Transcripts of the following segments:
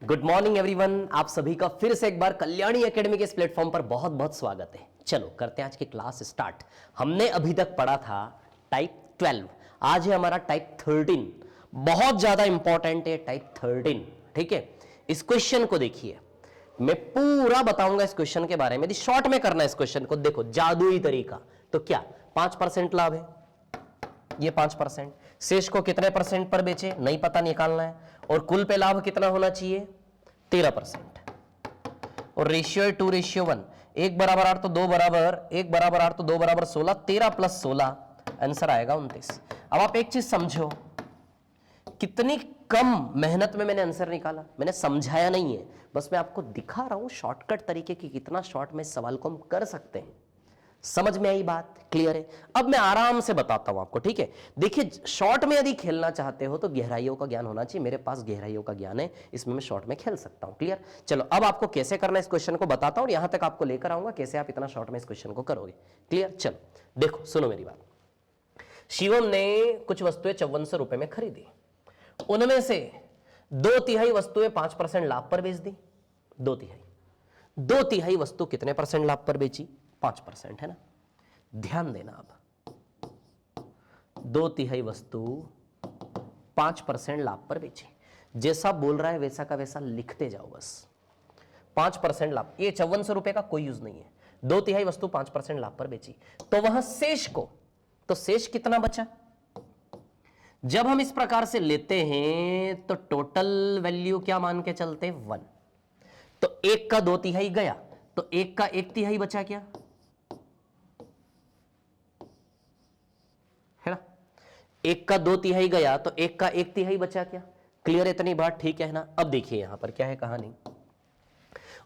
Good morning everyone, आप सभी का फिर से एक बार कल्याणी एकेडमी के इस प्लेटफॉर्म पर बहुत बहुत स्वागत है। चलो करते हैं आज की क्लास स्टार्ट। हमने अभी तक पढ़ा था टाइप 12, आज है हमारा टाइप 13। बहुत ज्यादा इंपॉर्टेंट है टाइप 13, ठीक है। इस क्वेश्चन को देखिए, मैं पूरा बताऊंगा इस क्वेश्चन के बारे में, यदि शॉर्ट में करना है इस क्वेश्चन को। देखो जादुई तरीका, तो क्या 5% लाभ है, ये 5%। शेष को कितने परसेंट पर बेचे नहीं पता, निकालना है। और कुल पे लाभ कितना होना चाहिए, 13%। और रेशियो 2:1, 1 बराबर 8 तो 2 बराबर 1 बराबर 8 तो 2 बराबर 16, 13 + 16 आंसर आएगा 29। अब आप एक चीज समझो, कितनी कम मेहनत में मैंने आंसर निकाला। मैंने समझाया नहीं है, बस मैं आपको दिखा रहा हूं शॉर्टकट तरीके की, कितना शॉर्ट में इस सवाल को हम कर सकते हैं। समझ में आई बात, क्लियर है। अब मैं आराम से बताता हूं आपको, ठीक है। देखिए शॉर्ट में यदि खेलना चाहते हो तो गहराइयों का ज्ञान होना चाहिए। मेरे पास गहराइयों का ज्ञान है, इसमें मैं शॉर्ट में खेल सकता हूं, क्लियर। चलो अब आपको कैसे करना है इस क्वेश्चन को बताता हूं, और यहां तक आपको लेकर आऊंगा कैसे आप इतना शॉर्ट में इस क्वेश्चन को करोगे, क्लियर। चलो देखो, सुनो मेरी बात। शिवम ने कुछ वस्तुएं 5400 रुपए में खरीदी, उनमें से 2/3 वस्तुएं 5% लाभ पर बेच दी। 2/3 वस्तु कितने परसेंट लाभ पर बेची, 5%, है ना। ध्यान देना, अब 2/3 वस्तु 5% लाभ पर बेची। जैसा बोल रहा है वैसा का वैसा लिखते जाओ बस। 5% लाभ, ये 5400 रुपए का कोई यूज नहीं है। 2/3 वस्तु 5% लाभ पर बेची, तो वहां शेष को, तो शेष कितना बचा। जब हम इस प्रकार से लेते हैं तो टोटल वैल्यू क्या मान के चलते, 1। तो 1 का 2/3 गया, तो 1 का 1/3 बचा क्या, है ना। 1 का 2/3 गया तो 1 का 1/3 बचा क्या। क्लियर, इतनी बात ठीक है ना। अब देखिए यहां पर क्या है कहानी।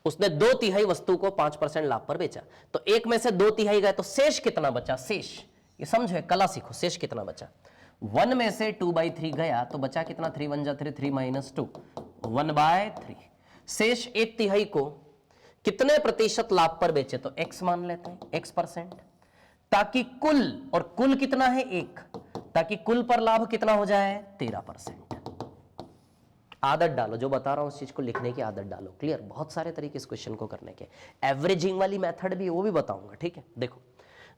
उसने 2/3 वस्तु को 5% लाभ पर बेचा, तो 1 में से 2/3 गए तो शेष कितना बचा। शेष, ये समझो, कला सीखो, शेष कितना बचा। 1 में से 2/3 गया तो बचा कितना, 3 × 1 = 3, 3 - 2, 1/3। शेष 1/3 को कितने प्रतिशत लाभ पर बेचे, तो x मान लेते हैं, x%, ताकि कुल, और कुल कितना है 1, ताकि कुल पर लाभ कितना हो जाए, 13%। आदत डालो, जो बता रहा हूं उस चीज को लिखने की आदत डालो, क्लियर। बहुत सारे तरीके इस क्वेश्चन को करने के, एवरेजिंग वाली मेथड भी, वो भी बताऊंगा, ठीक है। देखो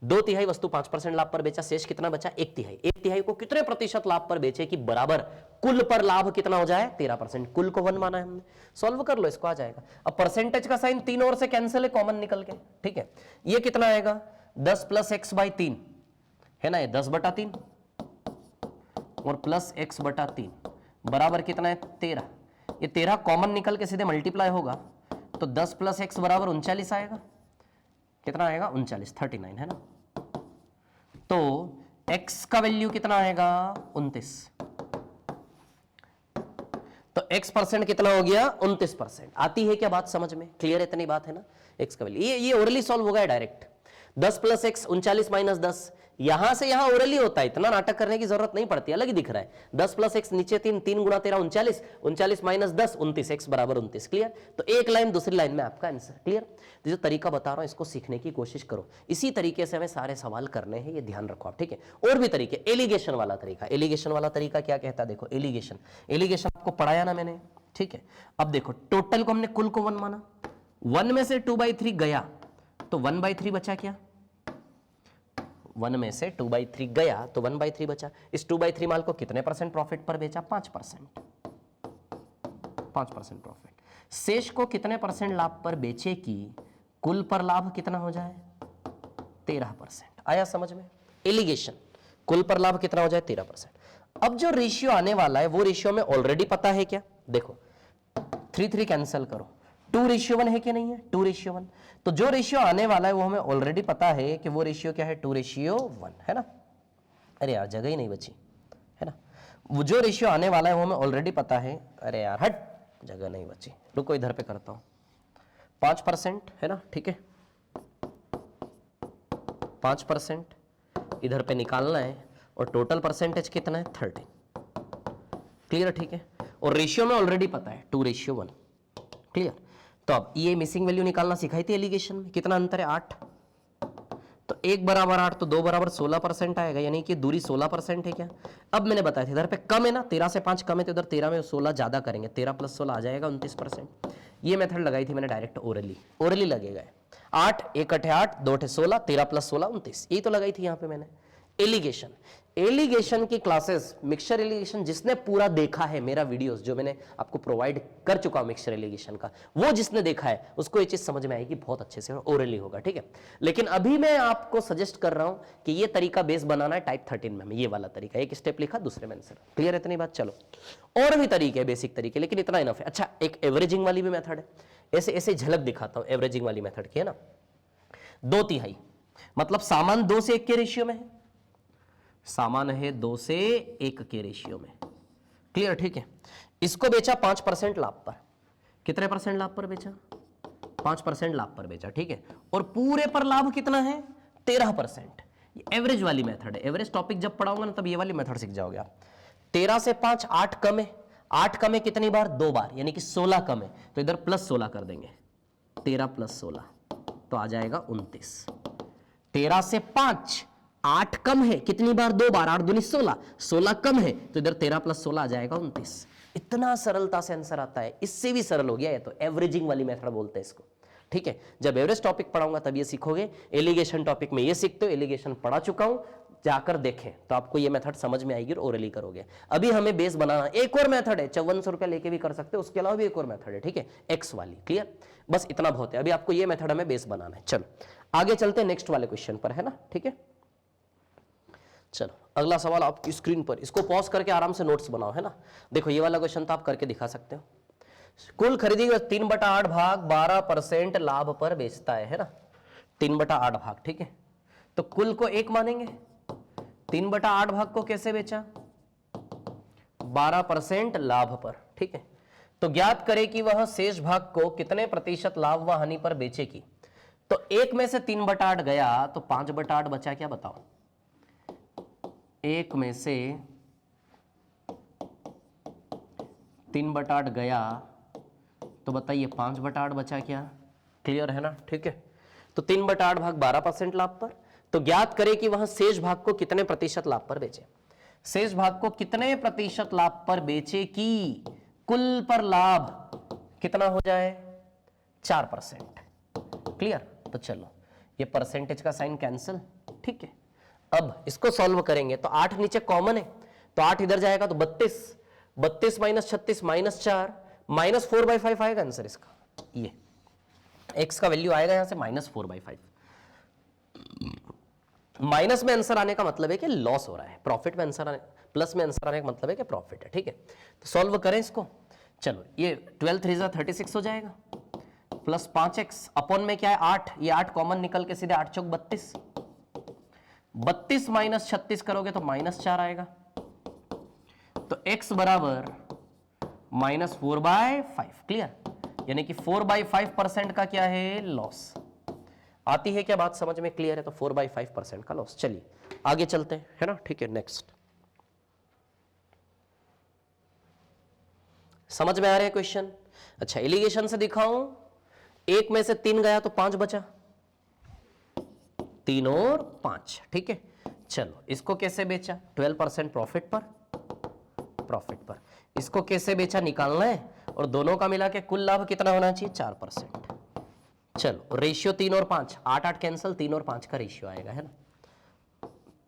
2/3 वस्तु 5% लाभ पर बेचा, शेष कितना बचा, 1/3। 1/3 को कितने प्रतिशत लाभ पर बेचे कि बराबर कुल पर लाभ कितना हो जाए, 13%। कुल को 1 माना है हमने, सॉल्व कर लो, इसको आ जाएगा। अब परसेंटेज का साइन 3 ओर से कैंसिल है, कॉमन निकल के, ठीक है। ये कितना आएगा, 10 + x/3, है ना। ये 10/3 और प्लस x/3 बराबर कितना है, 13। ये 13 कॉमन निकल के सीधे मल्टीप्लाई होगा, तो 10 + x बराबर 39 आएगा। कितना आएगा, 39, 39, है ना। तो x का वैल्यू कितना आएगा, 29। तो x% कितना हो गया, 29%। आती है क्या बात समझ में, क्लियर, इतनी बात है ना। x का वैल्यू, ये ओरली सॉल्व होगा डायरेक्ट। 10 + x 39 - 10, यहां से यहां ओरली होता है, इतना नाटक करने की जरूरत नहीं पड़ती, अलग ही दिख रहा है। 10 + x नीचे 3, 3 × 13 39, 39 - 10 29, x बराबर 29, क्लियर। तो एक लाइन दूसरी लाइन में आपका आंसर, क्लियर। जो तरीका बता रहा हूं इसको सीखने की कोशिश करो, इसी तरीके से हमें सारे सवाल करने हैं, ये ध्यान रखो आप, ठीक है। और भी तरीके, एलिगेशन वाला तरीका, एलिगेशन वाला तरीका क्या कहता है, देखो एलिगेशन, एलिगेशन आपको पढ़ाया ना मैंने, ठीक है। अब देखो टोटल को हमने कुल को 1 माना, 1 में से 2/3 गया तो 1/3 बचा क्या, 1 में से 2/3 गया तो 1/3 बचा। इस 2/3 माल को कितने परसेंट प्रॉफिट पर बेचा, 5%, 5% प्रॉफिट। शेष को कितने परसेंट लाभ पर बेचे कि कुल पर लाभ कितना हो जाए, 13%। आया समझ में, एलिगेशन, कुल पर लाभ कितना हो जाए, 13%। अब जो रेशियो आने वाला है वो रेशियो में ऑलरेडी पता है क्या, देखो 3 कैंसिल करो, 2:1 है कि नहीं है, 2:1। तो जो रेशियो आने वाला है वो हमें ऑलरेडी पता है कि वो रेशियो क्या है, 2:1, है ना। अरे यार जगह ही नहीं बची, है ना। वो जो रेशियो आने वाला है वो हमें ऑलरेडी पता है। अरे यार हट, जगह नहीं बची, रुको इधर पे करता हूं। 5%, है ना, ठीक है। 5% इधर पे निकालना है, और टोटल परसेंटेज कितना है, 13, क्लियर, ठीक है। और रेशियो में ऑलरेडी पता है 2:1, क्लियर। तो अब ये मिसिंग वैल्यू निकालना सिखाई थी एलिगेशन में, कितना अंतर है, 8। तो 1 बराबर 8 तो 2 बराबर 16% आएगा, यानी कि दूरी 16% है क्या। अब मैंने बताया था इधर पे कम है ना, 13 से 5 कम है, तो इधर 13 में 16 ज्यादा करेंगे, 13 + 16 आ जाएगा 29%। ये मेथड लगाई थी मैंने डायरेक्ट ओरली लगेगा। 8 1 8 8 2 8 16, 13 + 16 29, यही तो लगाई थी यहाँ पे मैंने। एलिगेशन की क्लासेस, मिक्सचर एलिगेशन जिसने पूरा देखा है, मेरा वीडियोस जो मैंने आपको प्रोवाइड कर चुका हूं मिक्सचर एलिगेशन का, वो जिसने देखा है उसको ये चीज समझ में आएगी बहुत अच्छे से, ओरली होगा, ठीक है। लेकिन अभी मैं आपको सजेस्ट कर रहा हूं कि ये तरीका बेस बनाना है टाइप 13 में, ये वाला तरीका, एक स्टेप लिखा दूसरे में आंसर। क्लियर है इतनी बात। चलो और भी तरीके है, बेसिक तरीके, लेकिन इतना इनफ है। अच्छा, एक एवरेजिंग वाली भी मेथड है, ऐसे ऐसे झलक दिखाता हूं एवरेजिंग वाली मेथड की, है ना। 2/3 मतलब सामान 2 से 1 के रेशियो में है, सामान है 2 से 1 के रेशियो में। क्लियर, ठीक है। इसको बेचा 5% लाभ पर। कितने परसेंट लाभ पर बेचा? 5% लाभ पर बेचा, ठीक है। और पूरे पर लाभ कितना है? 13%। ये एवरेज वाली मेथड है। एवरेज टॉपिक जब पढ़ाऊंगा ना तब ये वाली मेथड सीख जाओगे आप। 13 से 5 8 कम है, 8 कम है कितनी बार? 2 बार, यानी कि 16 कम है, तो इधर +16 कर देंगे, 13 + 16 तो आ जाएगा 29। 13 से 5 8 कम है कितनी बार? 2 बार, 8 दूनी 16, 16 कम है तो इधर 13 + 16 आ जाएगा 29। इतना सरलता से आंसर आता है, इससे भी सरल हो गया ये तो, एवरेजिंग वाली मेथड बोलते हैं इसको, ठीक है। जब एवरेज टॉपिक पढ़ाऊंगा तब ये सीखोगे। एलिगेशन टॉपिक में ये सीखते हो, एलिगेशन पढ़ा चुका हूं, जाकर देखें तो आपको ये मेथड समझ में आएगी और ओरली करोगे। अभी हमें बेस बनाना, एक और मेथड है, 5400 रुपया लेके भी कर सकते हो, उसके अलावा भी एक और मेथड है, ठीक है, एक्स वाली। क्लियर, बस इतना बहुत है। अभी आपको ये मेथड हमें बेस बनाना है। चलो आगे चलते हैं नेक्स्ट वाले क्वेश्चन पर, है ना, ठीक है। चलो अगला सवाल आपकी स्क्रीन पर, इसको पॉज करके आराम से नोट्स बनाओ, है ना। देखो ये वाला क्वेश्चन तो आप करके दिखा सकते हो। कुल खरीदी 3/8 भाग 12% लाभ पर बेचता है ना, 3/8 भाग, ठीक है। तो कुल को 1 मानेंगे, 3/8 भाग को कैसे बेचा? 12% लाभ पर, ठीक है। तो ज्ञात करें कि वह शेष भाग को कितने प्रतिशत लाभ व हानि पर बेचेगी। तो 1 में से 3/8 गया तो 5/8 बचा क्या, बताओ। 1 में से 3/8 गया तो बताइए 5/8 बचा क्या। क्लियर है ना, ठीक है। तो 3/8 भाग 12% लाभ पर, तो ज्ञात करें कि वह शेष भाग को कितने प्रतिशत लाभ पर बेचे। शेष भाग को कितने प्रतिशत लाभ पर बेचे कि कुल पर लाभ कितना हो जाए? 4%। क्लियर, तो चलो ये परसेंटेज का साइन कैंसिल, ठीक है। अब इसको सॉल्व करेंगे तो 8 नीचे कॉमन है, तो 8 इधर जाएगा तो 32, 32 - 36 -4 -4/5 आएगा आंसर इसका। ये x का वैल्यू आएगा यहां से -4/5। माइनस में आंसर आने का मतलब है कि लॉस हो रहा है, प्रॉफिट में आंसर आने, प्लस में आंसर आने का मतलब है कि प्रॉफिट है, ठीक है। तो सॉल्व करें इसको। चलो ये 12 3 36 हो जाएगा, प्लस 5x अपॉन में क्या है 8, ये 8 कॉमन निकल के सीधे 8 चौक 32, 32 - 36 करोगे तो -4 आएगा। तो x बराबर -4/5। क्लियर, यानी कि 4/5% का क्या है? लॉस। आती है क्या बात समझ में? क्लियर है, तो 4/5% का लॉस। चलिए आगे चलते हैं, है ना, ठीक है। नेक्स्ट, समझ में आ रहे हैं क्वेश्चन? अच्छा, एलिगेशन से दिखाऊं, 1 में से 3 गया तो 5 बचा, 3 और 5, ठीक है। चलो इसको कैसे बेचा? 12% प्रॉफिट पर। इसको कैसे बेचा निकालना है, और दोनों का मिला के कुल लाभ कितना होना चाहिए? 4%। चलो रेशियो 3 और 5, 8 8 कैंसिल, 3 और 5 का रेशियो आएगा, है ना,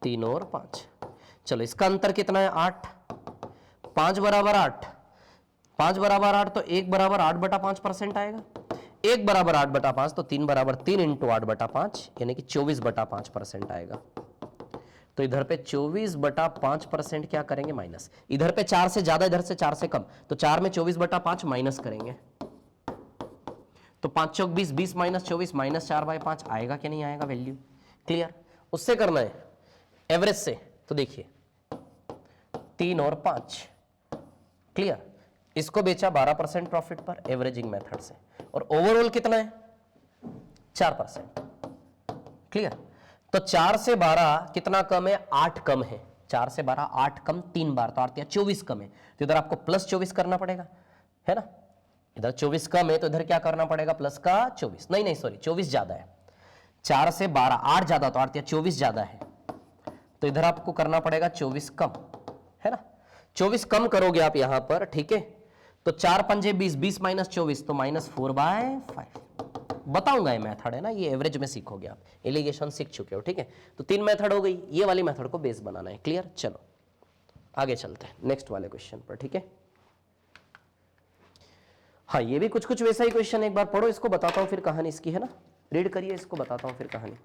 3 और 5। चलो इसका अंतर कितना है? 8, 5 बराबर 8, 5 बराबर 8 तो 1 बराबर 8/5% आएगा। 1 बराबर 8/5 तो 3 बराबर 3 × 8/5, यानी कि 24/5% आएगा। तो इधर पे 24/5% क्या करेंगे? माइनस। इधर पे 4 से ज्यादा, इधर से 4 से कम, तो 4 में 24/5 माइनस करेंगे, तो 5 चौक 20, 20 - 24 -4/5 आएगा कि नहीं आएगा वैल्यू। क्लियर, उससे करना है एवरेज से, तो देखिए 3 और 5। क्लियर, इसको बेचा 12% प्रॉफिट पर एवरेजिंग मेथड से, और ओवरऑल कितना है? 4%। क्लियर, तो 4 से 12 कितना कम है? 8 कम है। 4 से 12 8 कम 3 बार, तो 8 24 कम है, तो इधर आपको +24 करना पड़ेगा, है ना। इधर 24 कम है तो इधर क्या करना पड़ेगा? प्लस का 24, नहीं सॉरी 24 ज्यादा है, 4 से 12, 8 ज्यादा तो 8 या 24 ज्यादा है, तो इधर आपको करना पड़ेगा 24 कम, है ना। 24 कम करोगे आप यहां पर, ठीक है, तो 4 पंजे 20, 20 माइनस 24 तो -4/5। बताऊंगा ये मेथड, है ना, ये एवरेज में सीखोगे आप, एलिगेशन सीख चुके हो, ठीक है। तो 3 मेथड हो गई, ये वाली मेथड को बेस बनाना है, क्लियर। चलो आगे चलते हैं नेक्स्ट वाले क्वेश्चन पर, ठीक है। हाँ, ये भी कुछ कुछ वैसा ही क्वेश्चन, एक बार पढ़ो इसको, बताता हूं फिर कहानी इसकी, है ना, रीड करिए इसको, बताता हूं फिर कहानी।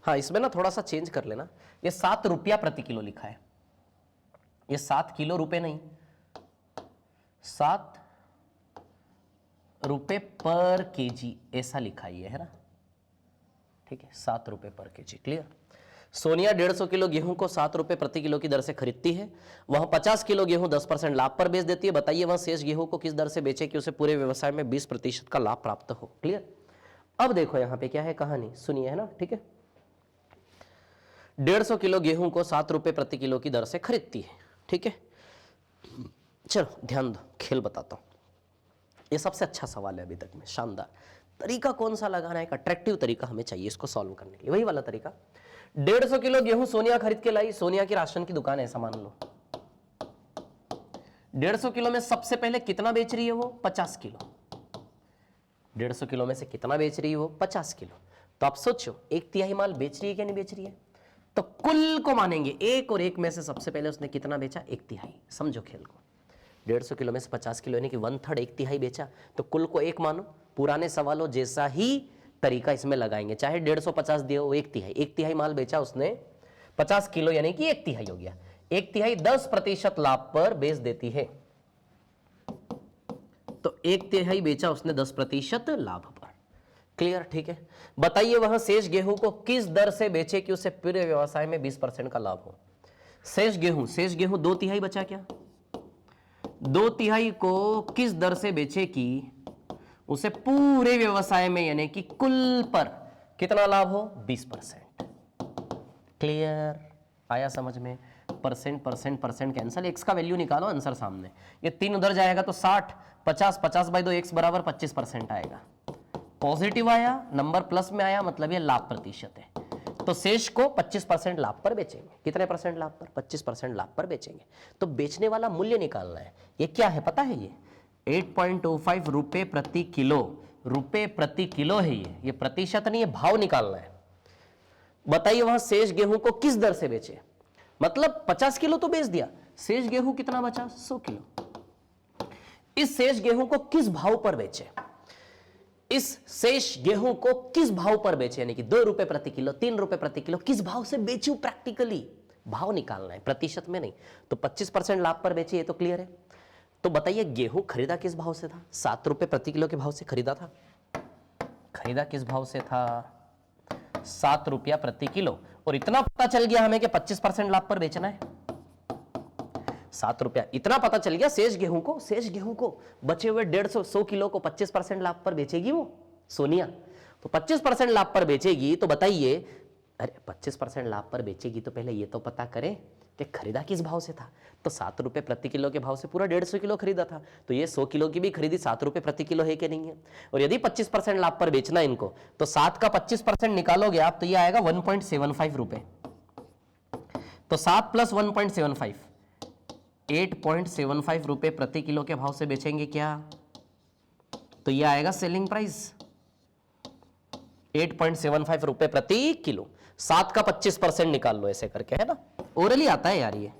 हाँ, इसमें ना थोड़ा सा चेंज कर लेना, ये 7 रुपया प्रति किलो लिखा है, ये 7 किलो रुपए नहीं, 7 रुपए पर केजी ऐसा लिखा है ना, ठीक है, 7 रुपए पर केजी, क्लियर। सोनिया 150 किलो गेहूं को 7 रुपए प्रति किलो की दर से खरीदती है, वह 50 किलो गेहूं 10% लाभ पर बेच देती है, बताइए वह शेष गेहूं को किस दर से बेचे कि उसे पूरे व्यवसाय में 20% का लाभ प्राप्त हो, क्लियर। अब देखो यहां पे क्या है कहानी, सुनिए, है ना, ठीक है। 150 किलो गेहूं को 7 रुपए प्रति किलो की दर से खरीदती है, ठीक है। चलो ध्यान दो, खेल बताता हूं, ये सबसे अच्छा सवाल है अभी तक में, शानदार। तरीका कौन सा लगाना है, एक अट्रैक्टिव तरीका हमें चाहिए इसको सॉल्व करने के लिए, वही वाला तरीका। 150 किलो गेहूं सोनिया खरीद के लाई, सोनिया की राशन की दुकान है ऐसा मान लो। 150 किलो में सबसे पहले कितना बेच रही है वो, 50 किलो। 150 किलो में से कितना बेच रही है वो, 50 किलो। तो आप सोचो 1/3 माल बेच रही है कि नहीं बेच रही है, तो कुल को मानेंगे, एक और एक में से सबसे पहले उसने कितना बेचा, 1/3। समझो खेल को, 150 किलो में से 50 किलो यानी कि 1/3, 1/3 बेचा, तो कुल को 1 मानो। पुराने सवालों जैसा ही तरीका इसमें लगाएंगे, चाहे 150 दिए हो, 1/3, 1/3 माल बेचा उसने, 50 किलो यानी कि 1/3 हो गया, 1/3 10% लाभ पर बेच देती है, तो 1/3 बेचा उसने 10% लाभ पर, क्लियर, ठीक है। बताइए वह शेष गेहूं को किस दर से बेचे कि उसे पूरे व्यवसाय में 20% का लाभ हो। शेष गेहूं 2/3 बचा क्या, 2/3 को किस दर से बेचे कि उसे पूरे व्यवसाय में यानी कि कुल पर कितना लाभ हो, 20%, क्लियर, आया समझ में। Percent percent percent cancel, x का वैल्यू निकालो, आंसर सामने, ये 3 उधर जाएगा तो 60, 50, 50/2 एक्स बराबर 25% आएगा, पॉजिटिव आया, नंबर प्लस में आया, मतलब ये लाभ प्रतिशत है, तो शेष को 25% लाभ पर बेचेंगे। कितने परसेंट लाभ पर, 25% लाभ पर बेचेंगे। तो बेचने वाला मूल्य निकालना है, ये क्या है पता है, ये 8.25 रुपए प्रति किलो, रुपए प्रति किलो है, ये प्रतिशत नहीं है, भाव निकालना है। बताइए वहां शेष गेहूं को किस दर से बेचे, मतलब 50 किलो तो बेच दिया, शेष गेहूं कितना बचा, 100 किलो। इस शेष गेहूं को किस भाव पर बेचे, इस शेष गेहूं को किस भाव पर बेचे, यानी कि 2 रुपए प्रति किलो, 3 रुपए प्रति किलो, किस भाव से बेचूं, प्रैक्टिकली भाव निकालना है, प्रतिशत में नहीं। तो 25% लाभ पर बेचे, ये तो क्लियर है। तो बताइए गेहूं खरीदा किस भाव से था, 7 रुपए प्रति किलो के भाव से खरीदा था, खरीदा किस भाव से था, 7 रुपया प्रति किलो, और इतना पता चल गया हमें कि 25% लाभ पर बेचना है, 7 रुपया, इतना पता चल गया। शेष गेहूं को बचे हुए 100 किलो को 25% लाभ पर बेचेगी वो सोनिया, तो 25% लाभ पर बेचेगी। तो बताइए, अरे 25% लाभ पर बेचेगी तो पहले ये तो पता करें कि खरीदा किस भाव से था। तो 7 रुपए प्रति किलो के भाव से पूरा 150 किलो खरीदा था, तो ये 100 किलो की भी खरीदी 7 रुपए प्रति किलो है कि नहीं है। और यदि 25% लाभ पर बेचना इनको, तो 7 का 25% निकालोगे आप, तो ये आएगा 1.75 रुपए। तो 7 + 1.75, 8.75 रुपए प्रति किलो के भाव से बेचेंगे क्या, तो ये आएगा सेलिंग प्राइस 8.75 रुपए प्रति किलो। 7 का 25% निकाल लो ऐसे करके, है ना, ओरली आता है यार ये।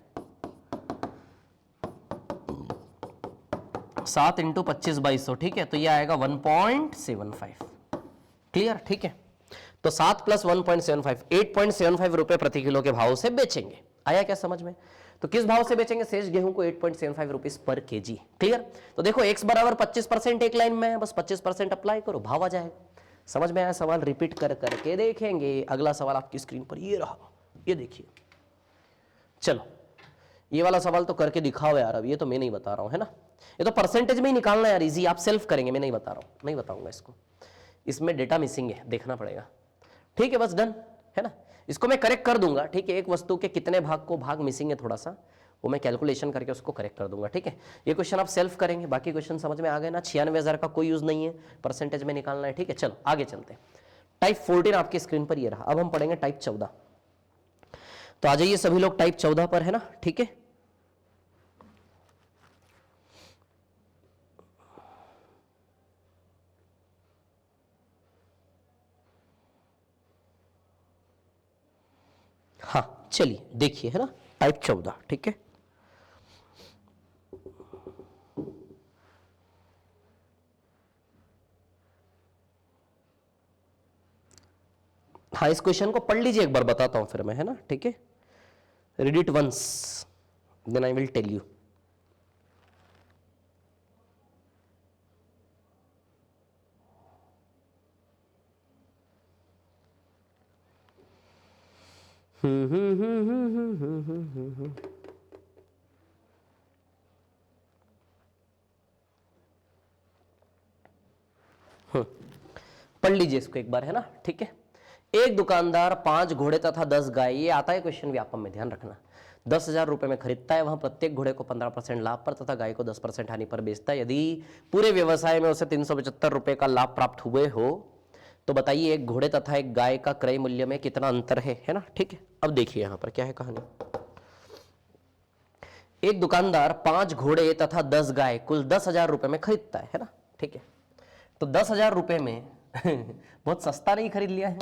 7 × 25/100, ठीक है, तो ये आएगा 1.75, क्लियर, ठीक है। तो 7 + 1.75, 8.75 रुपए प्रति किलो के भाव से बेचेंगे। आया क्या समझ में। तो किस भाव से बेचेंगे, शेष गेहूं को 8.75 रुपीज पर केजी, क्लियर। तो देखो x बराबर 25% एक लाइन में है, बस 25% अप्लाई करो, भाव आ जाएगा। समझ में आया सवाल, रिपीट कर करके देखेंगे। अगला सवाल आपकी स्क्रीन पर ये रहा, ये देखिए। चलो ये वाला सवाल तो करके दिखाओ यार, अब ये तो मैं नहीं बता रहा हूं, है ना, ये तो परसेंटेज में ही निकालना है यार, इजी, आप सेल्फ करेंगे, मैं नहीं बता रहा हूं, नहीं बताऊंगा इसको, इसमें डेटा मिसिंग है, देखना पड़ेगा, ठीक है, बस डन है ना। इसको मैं करेक्ट कर दूंगा, ठीक है, एक वस्तु के कितने भाग को भाग मिसिंग है थोड़ा सा, वो मैं कैलकुलेशन करके उसको करेक्ट कर दूंगा, ठीक है। ये क्वेश्चन आप सेल्फ करेंगे, बाकी क्वेश्चन समझ में आ गए ना। 96,000 का कोई यूज नहीं है, परसेंटेज में निकालना है, ठीक है। चलो आगे चलते हैं। टाइप 14 आपकी स्क्रीन पर ये रहा। अब हम पढ़ेंगे टाइप 14। तो आ जाइए सभी लोग टाइप 14 पर, है ना, ठीक है। हाँ चलिए देखिए, है ना, टाइप 14, ठीक है। हाँ इस क्वेश्चन को पढ़ लीजिए एक बार, बताता हूं फिर मैं, है ना, ठीक है। Read it once then I will tell you. पढ़ लीजिए इसको एक बार, है ना, ठीक है। एक दुकानदार 5 घोड़े तथा 10 गाय, ये आता है क्वेश्चन व्यापम में, ध्यान रखना। 10,000 रुपए में खरीदता है, वहां प्रत्येक घोड़े को 15% लाभ पर तथा गाय को 10% हानि पर बेचता है। यदि पूरे व्यवसाय में उसे 375 रुपए का लाभ प्राप्त हुए हो तो बताइए एक घोड़े तथा एक गाय का क्रय मूल्य में कितना अंतर है ना, ठीक है। अब देखिए यहां पर क्या है कहानी। एक दुकानदार 5 घोड़े तथा 10 गाय कुल 10,000 रुपए में खरीदता है ना, ठीक है। तो 10,000 रुपए में बहुत सस्ता नहीं खरीद लिया है,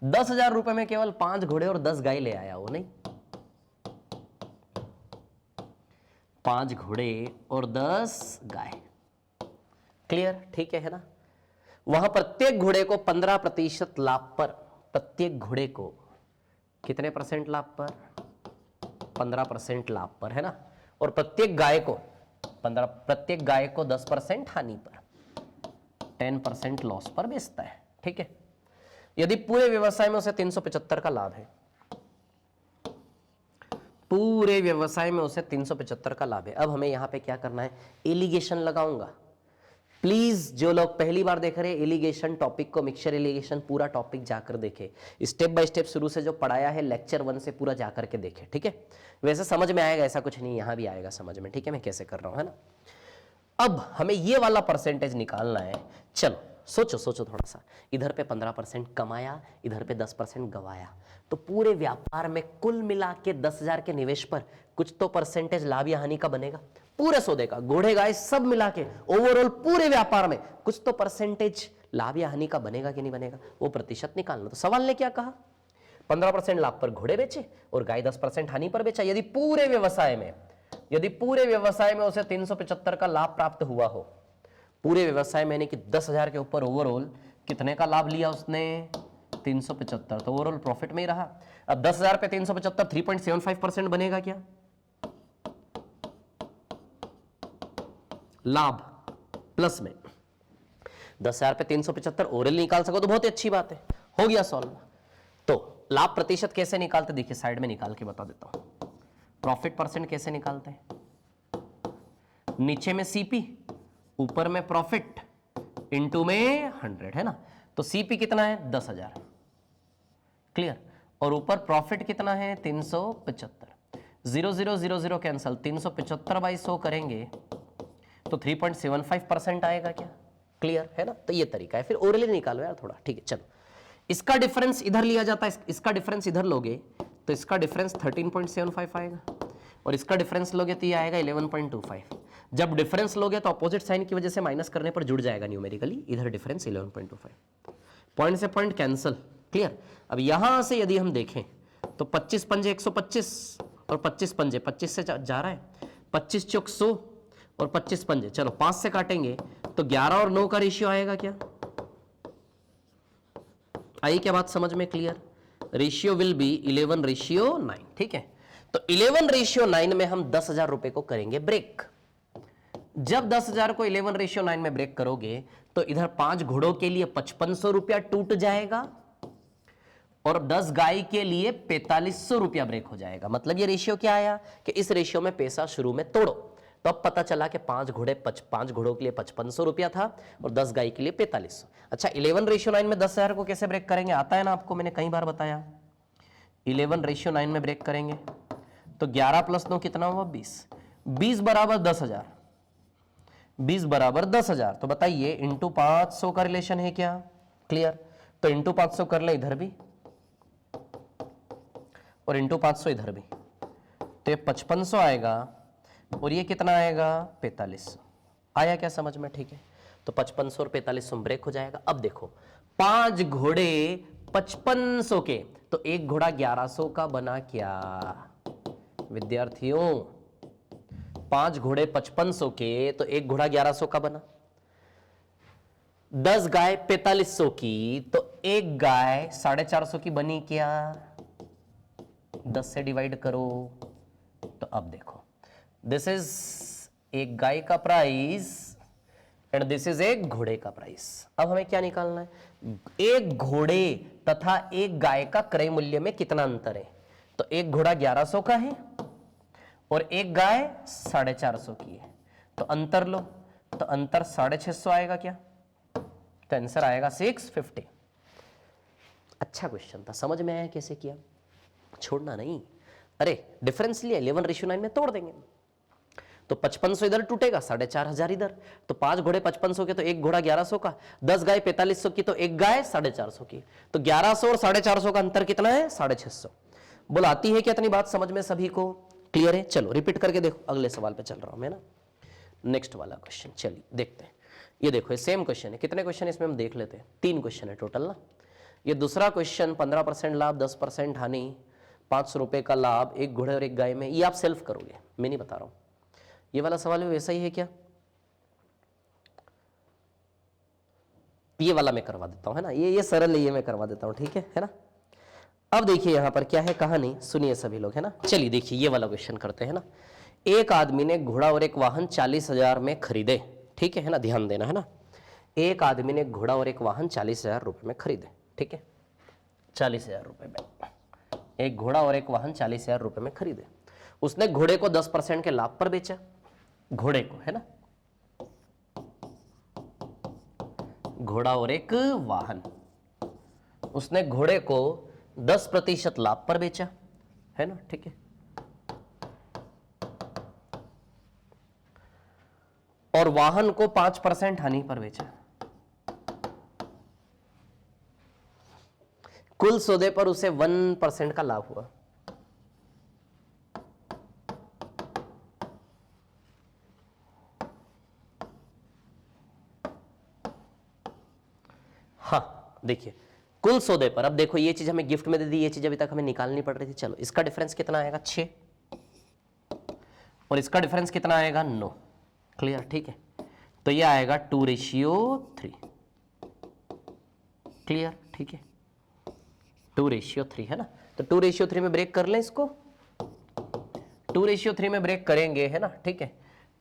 10,000 रुपए में केवल 5 घोड़े और 10 गाय ले आया वो, नहीं 5 घोड़े और 10 गाय, क्लियर, ठीक है ना। वहां प्रत्येक घोड़े को 15% लाभ पर, प्रत्येक घोड़े को कितने परसेंट लाभ पर, 15% लाभ पर, है ना। और प्रत्येक गाय को 10% हानि पर, 10% लॉस पर बेचता है, ठीक है। यदि पूरे व्यवसाय में उसे 375 का लाभ है, पूरे व्यवसाय में उसे 375 का लाभ है। अब हमें यहां पे क्या करना है, एलिगेशन लगाऊंगा। प्लीज जो लोग पहली बार देख रहे हैं एलिगेशन टॉपिक को, मिक्सचर एलिगेशन पूरा टॉपिक जाकर देखे, स्टेप बाय स्टेप शुरू से जो पढ़ाया है लेक्चर 1 से पूरा जाकर के देखे, ठीक है। वैसे समझ में आएगा, ऐसा कुछ नहीं, यहां भी आएगा समझ में, ठीक है, मैं कैसे कर रहा हूं, है ना। अब हमें ये वाला परसेंटेज निकालना है। चलो सोचो थोड़ा सा, इधर पे 15% कमाया, इधर पे 10% गवाया, तो पूरे व्यापार में कुल मिला के 10,000 के निवेश पर कुछ तो परसेंटेज लाभ या हानि का बनेगा। पूरे सौदे का, घोड़े गाय सब मिला के ओवरऑल पूरे व्यापार में कुछ तो परसेंटेज लाभ या हानि का बनेगा कि नहीं बनेगा, वो प्रतिशत निकालना। तो सवाल ने क्या कहा, 15% लाभ पर घोड़े बेचे और गाय 10% हानि पर बेचा। यदि पूरे व्यवसाय में उसे 375 का लाभ प्राप्त हुआ हो, पूरे व्यवसाय में, यानी कि 10,000 के ऊपर ओवरऑल कितने का लाभ लिया उसने, 375, तो ओवरऑल प्रॉफिट में ही रहा। अब 10,000 पे 375, 3.75% बनेगा क्या लाभ, प्लस में 10,000 पे 375 ओवरऑल निकाल सको तो बहुत ही अच्छी बात है, हो गया सॉल्व। तो लाभ प्रतिशत कैसे निकालते, देखिए साइड में निकाल के बता देता हूं। प्रॉफिट परसेंट कैसे निकालते हैं, नीचे में सीपी, ऊपर में प्रॉफिट, इनटू में 100, है ना। तो सीपी कितना है 10,000, क्लियर, और ऊपर प्रॉफिट कितना है 375, 0 0 0 0 कैंसल, 375/100 करेंगे तो 3.75% आएगा क्या, क्लियर है ना। तो ये तरीका है, फिर ओरली निकालो यार थोड़ा, ठीक है। चलो इसका डिफरेंस इधर लिया जाता है, इसका डिफरेंस इधर लोगे तो इसका डिफरेंस 13.75 आएगा, और इसका डिफरेंस लोगे तो ये आएगा 11.25। जब डिफरेंस लोगे तो अपोजिट साइन की वजह से माइनस करने पर जुड़ जाएगा न्यूमेरिकली, इधर डिफरेंस 11.25, पॉइंट से पॉइंट कैंसल, क्लियर। अब यहां से यदि हम देखें तो 25 पंजे 125 और 25 पंजे 25 से जा रहा है, 25 चौक 100 और 25 पंजे, चलो 5 से काटेंगे तो 11 और 9 का रेशियो आएगा क्या, आई क्या बात समझ में, क्लियर। रेशियो विल बी 11:9, ठीक है। तो 11:9 में हम 10,000 रुपए को करेंगे ब्रेक। जब 10,000 को 11:9 में ब्रेक करोगे तो इधर 5 घोड़ों के लिए 5500 रुपया टूट जाएगा और 10 गाय के लिए 4500 रुपया ब्रेक हो जाएगा। मतलब ये रेशियो क्या आया कि इस रेशियो में पैसा शुरू में तोड़ो, तो अब पता चला कि 5 घोड़ों के लिए 5500 रुपया था और 10 गाय के लिए 4500। अच्छा 11:9 में 10,000 को कैसे ब्रेक करेंगे, आता है ना आपको, मैंने कई बार बताया। 11:9 में ब्रेक करेंगे तो 11 प्लस 9 कितना हुआ 20, 20 बराबर 10,000, 20 बराबर 10,000। तो बताइए इंटू 500 का रिलेशन है क्या? क्लियर। तो इंटू 500 कर ले इधर भी और इंटू 500 इधर भी, तो ये 5500 आएगा और ये कितना आएगा 4500। आया क्या समझ में? ठीक है, तो 5500 और 4500 ब्रेक हो जाएगा। अब देखो 5 घोड़े 5500 के, तो एक घोड़ा 1100 का बना क्या विद्यार्थियों? 5 घोड़े 5500 के तो एक घोड़ा 1100 का बना। 10 गाय 4500 की तो एक गाय 450 की बनी क्या? 10 से डिवाइड करो। तो अब देखो दिस इज एक गाय का प्राइस एंड दिस इज एक घोड़े का प्राइस। अब हमें क्या निकालना है? एक घोड़े तथा एक गाय का क्रय मूल्य में कितना अंतर है? तो एक घोड़ा 1100 का है और एक गाय 450 की है, तो अंतर लो, तो अंतर 650 आएगा क्या? तो आंसर आएगा 650। अच्छा क्वेश्चन था, समझ में आया कैसे किया? छोड़ना नहीं, अरे डिफरेंस लिया 11:9 में तोड़ देंगे। तो 5500 इधर टूटेगा, 4500 इधर, तो 5 घोड़े 5500 के तो एक घोड़ा 1100 का, 10 गाय 4500 की तो एक गाय 450 की, तो 1100 और 450 का अंतर कितना है? 650। बोल आती है क्या इतनी बात समझ में सभी को? क्लियर है? चलो रिपीट करके देखो, अगले सवाल पे चल रहा हूं मैं ना, नेक्स्ट वाला क्वेश्चन। चलिए देखते हैं। ये देखो ये सेम क्वेश्चन है। कितने क्वेश्चन इसमें हम देख लेते हैं? 3 क्वेश्चन है टोटल ना। ये दूसरा क्वेश्चन 15% लाभ 10% हानि 500 रुपए का लाभ एक घोड़े और एक गाय में, ये आप सेल्फ करोगे, मैं नहीं बता रहा हूं। ये वाला सवाल भी वैसा ही है क्या? ये वाला मैं करवा देता हूं, है ना, ये सरल है, ये मैं करवा देता हूं, ठीक है ना। अब देखिए यहां पर क्या है कहानी, सुनिए सभी लोग, है ना। चलिए देखिए ये वाला क्वेश्चन करते हैं ना। एक आदमी ने घोड़ा और एक वाहन 40,000 में खरीदे, ठीक है ना, ध्यान देना, है ना। एक आदमी ने घोड़ा और एक वाहन 40,000 रुपए में खरीदे, ठीक है, 40,000 रुपए में एक घोड़ा और एक वाहन 40,000 रुपए में खरीदे। उसने घोड़े को 10% के लाभ पर बेचा, घोड़े को, है ना, घोड़ा और एक वाहन, उसने घोड़े को 10% लाभ पर बेचा, है ना, ठीक है, और वाहन को 5% हानि पर बेचा। कुल सौदे पर उसे 1% का लाभ हुआ। हाँ देखिए कुल सौदे पर, अब देखो ये चीज हमें गिफ्ट में दे दी, ये चीज अभी तक हमें निकालनी पड़ रही थी। चलो इसका डिफरेंस कितना आएगा 6 और इसका डिफरेंस कितना आएगा 9। क्लियर, ठीक है, तो ये आएगा 2:3। क्लियर, ठीक है, 2:3 है ना। तो 2:3 में ब्रेक कर लें इसको, 2:3 में ब्रेक करेंगे, है ना, ठीक है।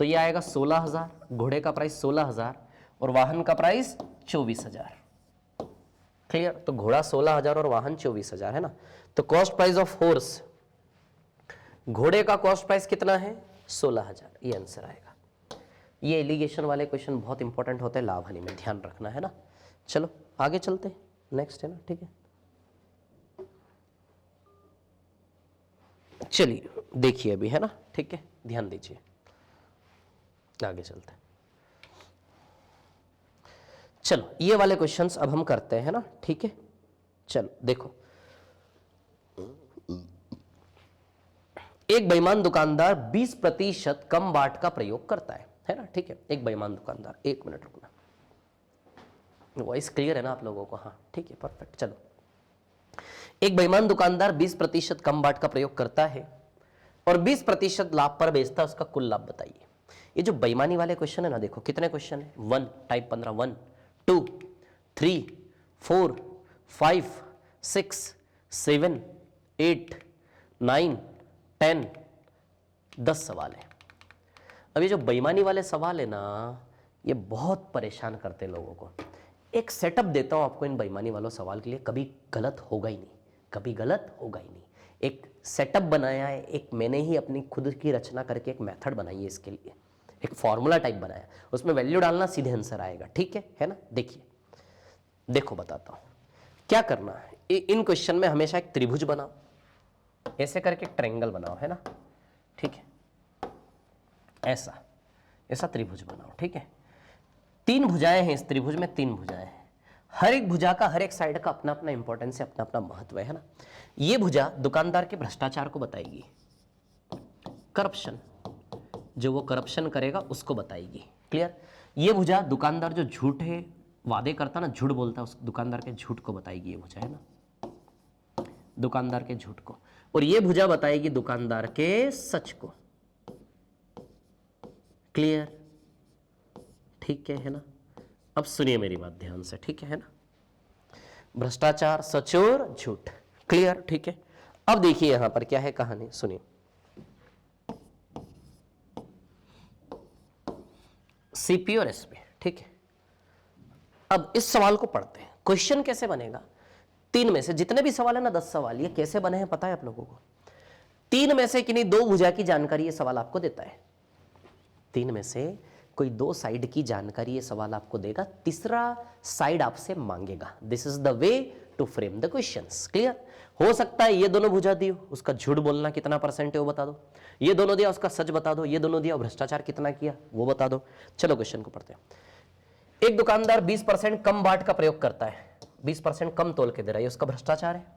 तो ये आएगा 16,000, घोड़े का प्राइस 16,000 और वाहन का प्राइस 24,000। क्लियर, तो घोड़ा 16,000 और वाहन 24,000, है ना। तो कॉस्ट प्राइस ऑफ हॉर्स, घोड़े का कॉस्ट प्राइस कितना है 16,000, ये आंसर आएगा। ये एलिगेशन वाले क्वेश्चन बहुत इंपॉर्टेंट होते हैं लाभ हानि में, ध्यान रखना, है ना। चलो आगे चलते हैं, नेक्स्ट, है ना, ठीक है। चलिए देखिए अभी, है ना, ठीक है, ध्यान दीजिए, आगे चलते हैं। चलो ये वाले क्वेश्चंस अब हम करते हैं ना, ठीक है। चलो देखो, एक बेईमान दुकानदार 20% कम बाट का प्रयोग करता है ना, ठीक है। एक बेईमान दुकानदार, एक मिनट रुकना, वॉइस क्लियर है ना आप लोगों को? हाँ ठीक है, परफेक्ट। चलो, एक बेईमान दुकानदार 20% कम बाट का प्रयोग करता है और 20% लाभ पर बेचता है, उसका कुल लाभ बताइए। ये जो बेईमानी वाले क्वेश्चन है ना, देखो कितने क्वेश्चन है, 1 टाइप 15, 1 2 3 4 5 6 7 8 9 10 10 सवाल है। अब ये जो बेईमानी वाले सवाल है ना, ये बहुत परेशान करते हैं लोगों को। एक सेटअप देता हूं आपको इन बेईमानी वालों सवाल के लिए, कभी गलत होगा ही नहीं, कभी गलत होगा ही नहीं। एक सेटअप बनाया है, एक मैंने ही अपनी खुद की रचना करके एक मेथड बनाई है इसके लिए, एक फॉर्मूला टाइप बनाया, उसमें वैल्यू डालना, सीधे आंसर आएगा, ठीक है ना। देखिए देखो बताता हूं क्या करना है। इन क्वेश्चन में हमेशा एक त्रिभुज बनाओ, ऐसे करके ट्रायंगल बनाओ, है ना, ठीक है, ऐसा ऐसा त्रिभुज बनाओ, ठीक है। 3 भुजाएं हैं इस त्रिभुज में, 3 भुजाएं हैं, हर एक भुजा का, हर एक साइड का अपना अपना इंपॉर्टेंस है, अपना अपना महत्व है ना। ये भुजा दुकानदार के भ्रष्टाचार को बताएगी, करप्शन, जो वो करप्शन करेगा उसको बताएगी, क्लियर। ये भुजा दुकानदार जो झूठे वादे करता ना, झूठ बोलता, उस दुकानदार के झूठ को बताएगी ये भुजा, है ना, दुकानदार के झूठ को। और ये भुजा बताएगी दुकानदार के सच को, क्लियर, ठीक है ना। अब सुनिए मेरी बात ध्यान से, ठीक है ना, भ्रष्टाचार, सच और झूठ, क्लियर, ठीक है। अब देखिए यहां पर क्या है कहानी, सुनिए। सीपी और एसपी, ठीक है। अब इस सवाल को पढ़ते हैं, क्वेश्चन कैसे बनेगा। 3 में से जितने भी सवाल है ना, 10 सवाल, ये कैसे बने हैं पता है आप लोगों को। 3 में से किन्हीं 2 भुजा की जानकारी ये सवाल आपको देता है, 3 में से कोई 2 साइड की जानकारी ये सवाल आपको देगा, तीसरा साइड आपसे मांगेगा। This is the way to frame the questions, clear. हो सकता है ये दोनों भुजा दी हो, उसका झूठ बोलना कितना परसेंट है वो बता दो, ये दोनों दिया उसका सच बता दो, ये दोनों दिया भ्रष्टाचार कितना किया वो बता दो। चलो क्वेश्चन को पढ़ते हैं। एक दुकानदार 20% कम बाट का प्रयोग करता है, 20% कम तोल के दे रहा है, उसका भ्रष्टाचार है।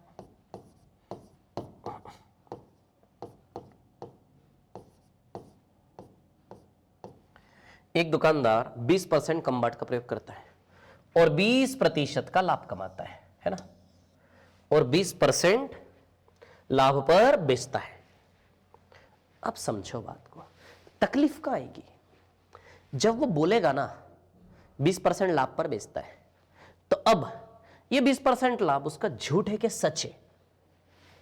एक दुकानदार 20% कम बाट का प्रयोग करता है और 20% का लाभ कमाता है ना, और 20% लाभ पर बेचता है। अब समझो बात को, तकलीफ का आएगी जब वो बोलेगा ना 20% लाभ पर बेचता है, तो अब ये 20% लाभ उसका झूठ है कि सच है,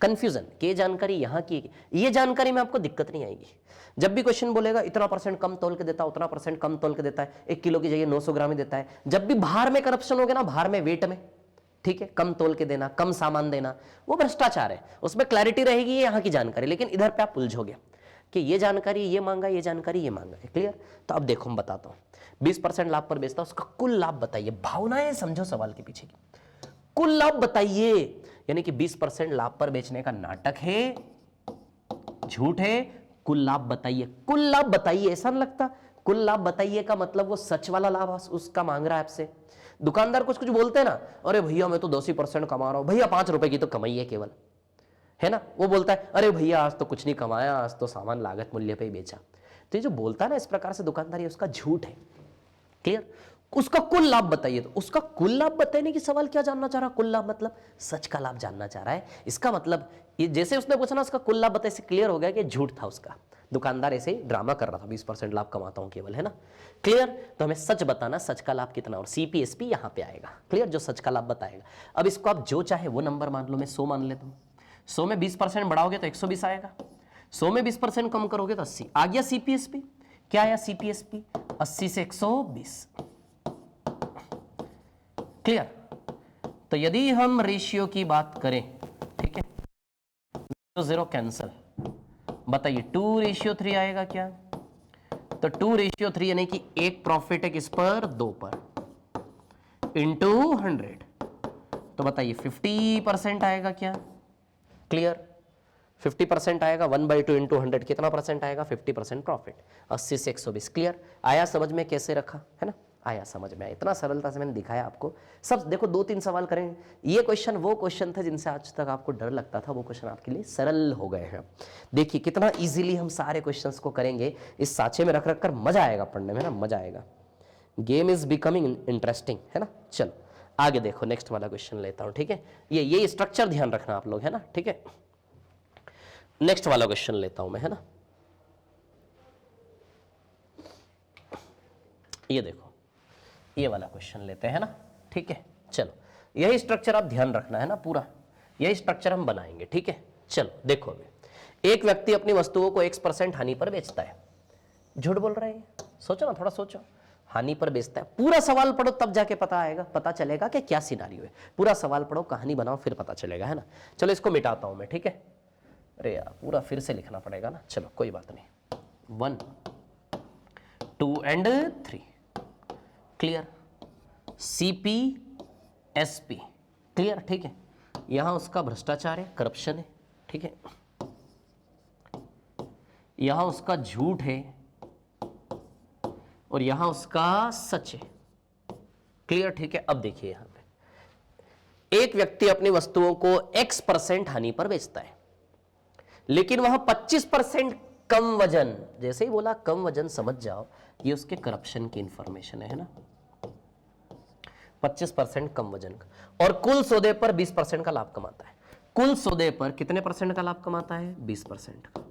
कंफ्यूजन कि ये जानकारी यहां की, ये जानकारी में आपको दिक्कत नहीं आएगी। जब भी क्वेश्चन बोलेगा इतना परसेंट कम तोल के देता है, उतना परसेंट कम तोल के देता है, 1 किलो की जगह 900 ग्राम ही देता है, जब भी भार में करप्शन हो गया ना, भार में, वेट में, ठीक है, कम तोल के देना, कम सामान देना, वो भ्रष्टाचार है, उसमें क्लैरिटी रहेगी ये यहाँ की जानकारी। लेकिन इधर पे आप उलझोगे कि ये जानकारी ये मांगा, ये जानकारी ये मांगा है, क्लियर। तो अब देखो मैं बताता हूँ, 20% लाभ पर बेचता है, उसका कुल लाभ बताइए, भावनाएं समझो सवाल के पीछे की, कुल लाभ बताइए, यानी कि 20% लाभ पर बेचने का नाटक है, झूठ है, कुल लाभ बताइए, कुल लाभ बताइए। ऐसा नहीं लगता कुल लाभ बताइए का मतलब वो सच वाला लाभ उसका मांग रहा है आपसे। दुकानदार कुछ कुछ बोलते हैं ना, अरे भैया मैं तो 10% कमा रहा हूं, भैया 5 रुपए की तो कमाई है केवल, है ना। वो बोलता है अरे भैया आज तो कुछ नहीं कमाया, आज तो सामान लागत मूल्य पे ही बेचा। तो ये जो बोलता है ना इस प्रकार से दुकानदार, ये उसका झूठ है, क्लियर। उसका कुल लाभ बताइए, तो उसका कुल लाभ बताने की सवाल क्या जानना चाह रहा है, कुल लाभ मतलब सच का लाभ जानना चाह रहा है। इसका मतलब ये जैसे उसने पूछा ना उसका कुल लाभ बताइए, से क्लियर हो गया कि झूठ था उसका, दुकानदार ऐसे ही ड्रामा कर रहा था, 20% लाभ कमाता हूं केवल, है ना, क्लियर। तो हमें सच बताना, सच का लाभ कितना, और सीपीएसपी यहां पे आएगा, क्लियर, जो सच का लाभ बताएगा। अब इसको आप जो चाहे वो नंबर मान लो, मैं 100 मान लेता हूं, 100 में 20% बढ़ाओगे तो 120 आएगा, 100 में 20% कम करोगे तो 80 आ गया। सीपीएसपी क्या आया, सीपीएसपी 80 से 120, क्लियर। तो यदि हम रेशियो की बात करें, ठीक है, तो 0 कैंसल, बताइए 2:3 आएगा क्या, तो 2:3 यानी कि 1 प्रॉफिट है किस पर, 2 पर, इंटू 100, तो बताइए 50% आएगा क्या, क्लियर, 50% आएगा, 1/2 इंटू 100 कितना परसेंट आएगा, 50% प्रॉफिट, 80 से 120, क्लियर। आया समझ में कैसे रखा, है ना, आया समझ में, इतना सरलता से मैंने दिखाया आपको। सब देखो 2-3 सवाल करेंगे, ये क्वेश्चन वो क्वेश्चन थे जिनसे आज तक आपको डर लगता था, वो क्वेश्चन आपके लिए सरल हो गए हैं। देखिए कितना इजीली हम सारे क्वेश्चंस को करेंगे, इस साँचे में रख रख कर मजा आएगा पढ़ने में ना, मजा आएगा। गेम इज बिकमिंग इंटरेस्टिंग, है ना। चलो आगे देखो, नेक्स्ट वाला क्वेश्चन लेता हूँ, ठीक है, ये स्ट्रक्चर ध्यान रखना आप लोग, है ना, ठीक है। नेक्स्ट वाला क्वेश्चन लेता हूं मैं, है ना, ये देखो, ये वाला क्वेश्चन लेते हैं ना, ठीक है। चलो यही स्ट्रक्चर आप ध्यान रखना है ना, पूरा यही स्ट्रक्चर हम बनाएंगे, ठीक है। चलो देखो, अभी एक व्यक्ति अपनी वस्तुओं को X% हानि पर बेचता है, झूठ बोल रहा है, सोचो ना, थोड़ा सोचो, हानि पर बेचता है। पूरा सवाल पढ़ो तब जाके पता आएगा, पता चलेगा कि क्या सिनारियो है। पूरा सवाल पढ़ो, कहानी बनाओ, फिर पता चलेगा, है ना। चलो इसको मिटाता हूं मैं, ठीक है, अरे यार पूरा फिर से लिखना पड़ेगा ना, चलो कोई बात नहीं, 1 2 and 3, clear, CP SP, clear, ठीक है। यहां उसका भ्रष्टाचार है, करप्शन है, ठीक है। यहां उसका झूठ है और यहां उसका सच है। क्लियर, ठीक है। अब देखिए यहां पे एक व्यक्ति अपनी वस्तुओं को X% हानि पर बेचता है, लेकिन वह 25% कम वजन, जैसे ही बोला कम वजन समझ जाओ ये उसके करप्शन की इंफॉर्मेशन है ना। 25% कम वजन का, और कुल सौदे पर 20% का लाभ कमाता है। कुल सौदे पर कितने परसेंट का लाभ कमाता है? 20% का।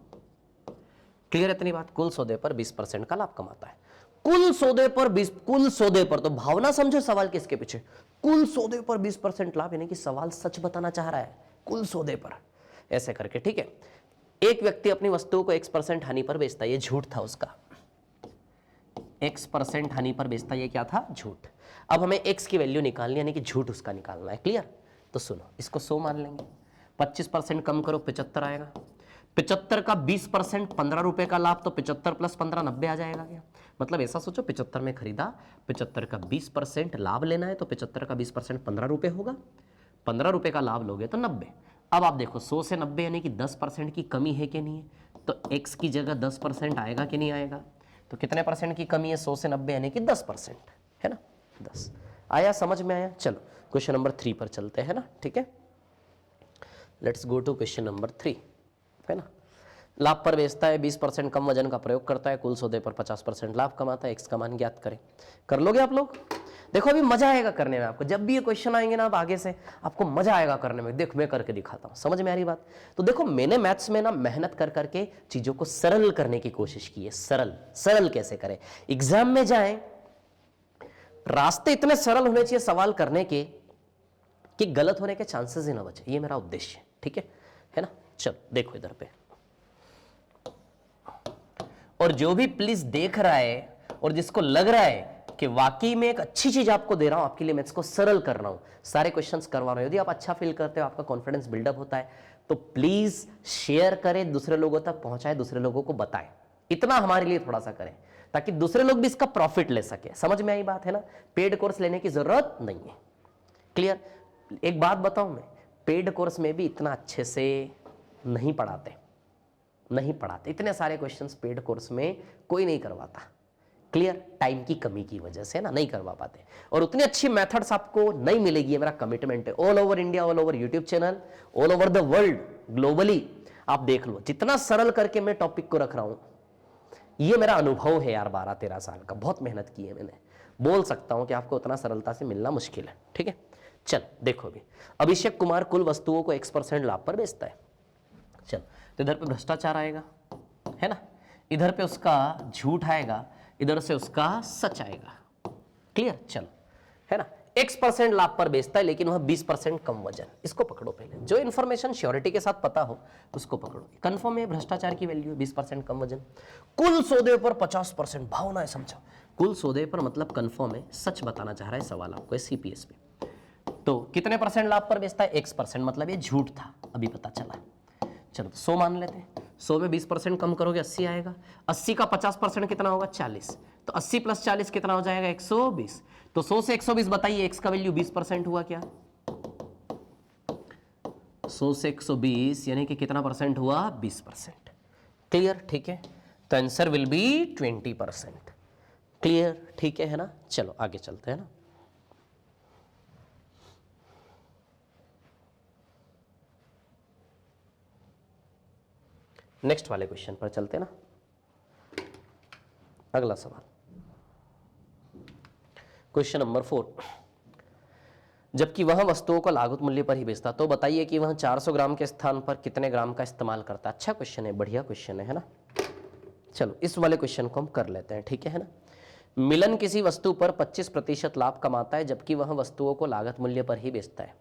क्लियर है इतनी बात? कुल सौदे पर 20% का लाभ कमाता है। कुल सौदे पर 20, कुल सौदे पर, तो भावना समझो सवाल किसके पीछे, कुल सौदे पर 20% लाभ, यानी कि सवाल सच बताना चाह रहा है, कुल सौदे पर, ऐसे करके। ठीक है, एक व्यक्ति अपनी वस्तुओं को X% हानि पर बेचता है, ये झूठ था उसका। X% हानि पर बेचता है, ये क्या था? झूठ। अब हमें X की वैल्यू निकालनी, यानी कि झूठ उसका निकालना है। क्लियर? तो सुनो, इसको 100 मान लेंगे, 25% कम करो 75 आएगा। 75 का 20% 15 रुपए का लाभ, तो 75 + 15 90 आ जाएगा क्या? मतलब ऐसा सोचो, 75 में खरीदा, 75 का 20% लाभ लेना है, तो 75 का 20% 15 रुपए होगा। 15 रुपए का लाभ लोगे तो 90। अब आप देखो 100 से 90 यानी कि 10% की कमी है कि नहीं है? तो X की जगह 10% आएगा कि नहीं आएगा? तो कितने परसेंट की कमी है? 100 से 90 यानी कि 10%, है ना? 10 आया, समझ में आया? चलो क्वेश्चन नंबर 3 पर चलते हैं ना। ठीक है, let's go to question number 3, है ना। लाभ पर बेचता है, 20% कम वजन का प्रयोग करता है, कुल सौदे पर 50% लाभ कमाता है। X का मान ज्ञात करें। कर लोगे आप लोग? देखो अभी मजा आएगा करने में आपको, जब भी ये क्वेश्चन आएंगे ना आप आगे से, आपको मजा आएगा करने में। देखो मैं करके दिखाता हूं, समझ में आ रही बात? तो देखो मैंने मैथ्स में ना मेहनत कर करके चीजों को सरल करने की कोशिश की है। सरल, सरल कैसे करें? एग्जाम में जाएं, रास्ते इतने सरल होने चाहिए सवाल करने के कि गलत होने के चांसेस ही ना बचे, ये मेरा उद्देश्य है। ठीक है ना? चलो देखो इधर पे, और जो भी प्लीज देख रहा है और जिसको लग रहा है कि वाकई में एक अच्छी चीज आपको दे रहा हूं, आपके लिए मैथ्स को सरल कर रहा हूं, सारे क्वेश्चंस करवा रहा हूं, यदि आप अच्छा फील करते हो, आपका कॉन्फिडेंस बिल्डअप होता है, तो प्लीज शेयर करें, दूसरे लोगों तक पहुंचाए, दूसरे लोगों को बताएं। इतना हमारे लिए थोड़ा सा करें ताकि दूसरे लोग भी इसका प्रॉफिट ले सके। समझ में आई बात, है ना? पेड कोर्स लेने की जरूरत नहीं है। क्लियर? एक बात बताऊं, मैं पेड कोर्स में भी इतना अच्छे से नहीं पढ़ाते, इतने सारे क्वेश्चंस पेड कोर्स में कोई नहीं करवाता। क्लियर? टाइम की कमी की वजह से ना नहीं करवा पाते, और उतनी अच्छी मेथड्स आपको नहीं मिलेगी, ये मेरा कमिटमेंट है। All over India, all over YouTube channel, all over the world, globally आप देख लो, जितना सरल करके मैं टॉपिक को रख रहा हूं, ये मेरा अनुभव है यार, 12-13 साल का, बहुत मेहनत की है मैंने। बोल सकता हूं कि आपको उतना सरलता से मिलना मुश्किल है। ठीक है, चल देखो भी, अभिषेक कुमार कुल वस्तुओं को X% लाभ पर बेचता है। चल, तो इधर पे भ्रष्टाचार आएगा, है ना, इधर पे उसका झूठ आएगा, इधर से उसका सच आएगा। क्लियर? चलो, है ना। X% लाभ पर बेचता है, लेकिन वह 20% कम वजन, इसको पकड़ो पहले। जो इन्फॉर्मेशन श्योरिटी के साथ पता हो उसको पकड़ो। कंफर्म है भ्रष्टाचार की वैल्यू 20% कम वजन। कुल सौदे पर 50%, भावना है, समझो। कुल सौदे पर मतलब कंफर्म है, सच बताना चाह रहा है सवाल आपको CPS पे। तो कितने परसेंट लाभ पर बेचता है? X%, मतलब ये झूठ था, अभी पता चला। चलो 100 मान लेते हैं। 100 में 20% कम करोगे 80 आएगा। 80 का 50% कितना होगा? 40। तो 80 + 40 कितना हो जाएगा? 120। तो 100 से 120 बताइए, X का वैल्यू 20% हुआ क्या? 100 से 120 यानी कि कितना परसेंट हुआ? 20%। क्लियर? ठीक है, तो आंसर विल बी 20%। क्लियर? ठीक है ना? चलो आगे चलते हैं ना। नेक्स्ट वाले क्वेश्चन पर चलते ना। अगला सवाल, क्वेश्चन नंबर 4, जबकि वह वस्तुओं को लागत मूल्य पर ही बेचता, तो बताइए कि वह 400 ग्राम के स्थान पर कितने ग्राम का इस्तेमाल करता। अच्छा क्वेश्चन है, बढ़िया क्वेश्चन है ना। चलो इस वाले क्वेश्चन को हम कर लेते हैं। ठीक है ना। मिलन किसी वस्तु पर 25% लाभ कमाता है, जबकि वह वस्तुओं को लागत मूल्य पर ही बेचता है।